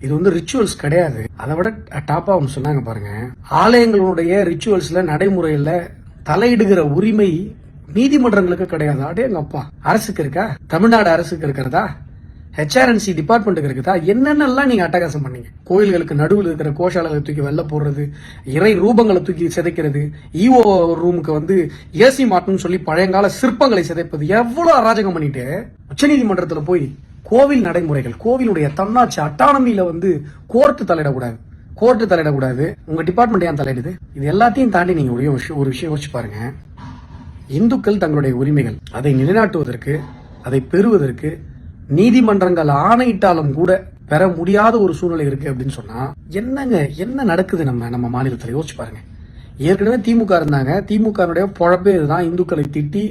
இது வந்து ரிச்சுவல்ஸ் கிடையாது. அதை விட டாப்பா ஒன்று சொன்னாங்க பாருங்க, ஆலயங்களுடைய ரிச்சுவல்ஸ்ல நடைமுறையில தலையிடுகிற உரிமை நீதிமன்றங்களுக்கு கிடையாது. அடே எங்க அப்பா, அரசுக்கு இருக்கா? தமிழ்நாடு அரசுக்கு இருக்கிறதா? HRNC டிபார்ட்மெண்ட்டுக்கு இருக்குதா? என்னென்னலாம் நீங்க அட்டகாசம் பண்ணீங்க. கோயில்களுக்கு நடுவில் இருக்கிற கோஷாலைகளை தூக்கி வெள்ள போடுறது, இறை ரூபங்களை தூக்கி சிதைக்கிறது, ஈஓ ரூமுக்கு வந்து ஏசி மாட்டணும்னு சொல்லி பழையங்கால சிற்பங்களை சிதைப்பது, எவ்வளவு அராஜகம் பண்ணிட்டு உச்சநீதிமன்றத்தில் போய் கோவில் நடைமுறைகள், கோவிலுடைய தன்னாட்சி அட்டானமியில வந்து கோர்ட்டு தலையிடக்கூடாது. உங்க டிபார்ட்மெண்ட் ஏன் தலையிடுது? இது எல்லாத்தையும் தாண்டி நீங்க ஒரு விஷயம் யோசிச்சு பாருங்க. இந்துக்கள் தங்களுடைய உரிமைகள் அதை நிலைநாட்டுவதற்கு, அதை பெறுவதற்கு நீதிமன்றங்கள் ஆணையிட்டாலும் கூட பெற முடியாத ஒரு சூழ்நிலை இருக்கு அப்படின்னு சொன்னா என்ன நடக்குது நம்ம மாநிலத்தில்? யோசிச்சு பாருங்க. ஏற்கனவே திமுக இருந்தாங்க. திமுக பொழப்பே இதுதான். இந்துக்களை திட்டி,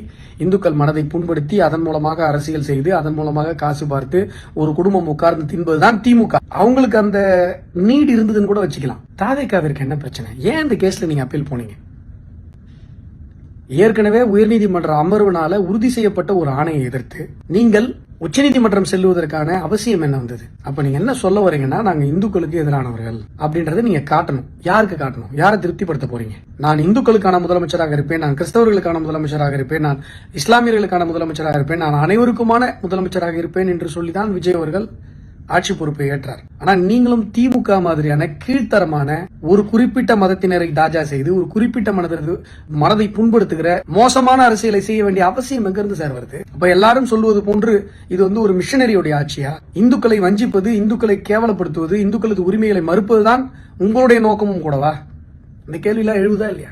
இந்துக்கள் மனதை புண்படுத்தி, அதன் மூலமாக அரசியல் செய்து, அதன் மூலமாக காசு பார்த்து ஒரு குடும்பம் உட்கார்ந்து தின்பதுதான் திமுக. அவங்களுக்கு அந்த நீடு இருந்ததுன்னு கூட வச்சுக்கலாம். தாவேக்காவிற்கு என்ன பிரச்சனை? ஏன் இந்த கேஸ்ல நீங்க அப்பீல் போனீங்க? ஏற்கனவே உயர்நீதிமன்ற அமர்வுனால உறுதி செய்யப்பட்ட ஒரு ஆணையை எதிர்த்து நீங்கள் உச்சநீதிமன்றம் செல்வதற்கான அவசியம் என்ன வந்தது? அப்ப நீங்க என்ன சொல்ல வரீங்கன்னா, நாங்க இந்துக்களுக்கு எதிரானவர்கள் அப்படின்றத நீங்க காட்டணும். யாருக்கு காட்டணும்? யாரை திருப்திப்படுத்த போறீங்க? நான் இந்துக்களுக்கான முதலமைச்சராக இருப்பேன், நான் கிறிஸ்தவர்களுக்கான முதலமைச்சராக இருப்பேன், நான் இஸ்லாமியர்களுக்கான முதலமைச்சராக இருப்பேன், நான் அனைவருக்குமான முதலமைச்சராக இருப்பேன் என்று சொல்லிதான் விஜய் அவர்கள் ஆட்சி பொறுப்பை ஏற்றார். ஆனா நீங்களும் திமுக மாதிரியான கீழ்த்தரமான ஒரு குறிப்பிட்ட மதத்தினரை தாஜா செய்து, ஒரு குறிப்பிட்ட மனதை புண்படுத்துகிற மோசமான அரசியலை செய்ய வேண்டிய அவசியம் எங்கிருந்து சார் வருது? அப்ப எல்லாரும் சொல்லுவது போன்று இது வந்து ஒரு மிஷனரியோட ஆட்சியா? இந்துக்களை வஞ்சிப்பது, இந்துக்களை கேவலப்படுத்துவது, இந்துக்களது உரிமைகளை மறுப்பதுதான் உங்களுடைய நோக்கமும் கூடவா? இந்த கேள்வி எல்லாம் எழுதா இல்லையா?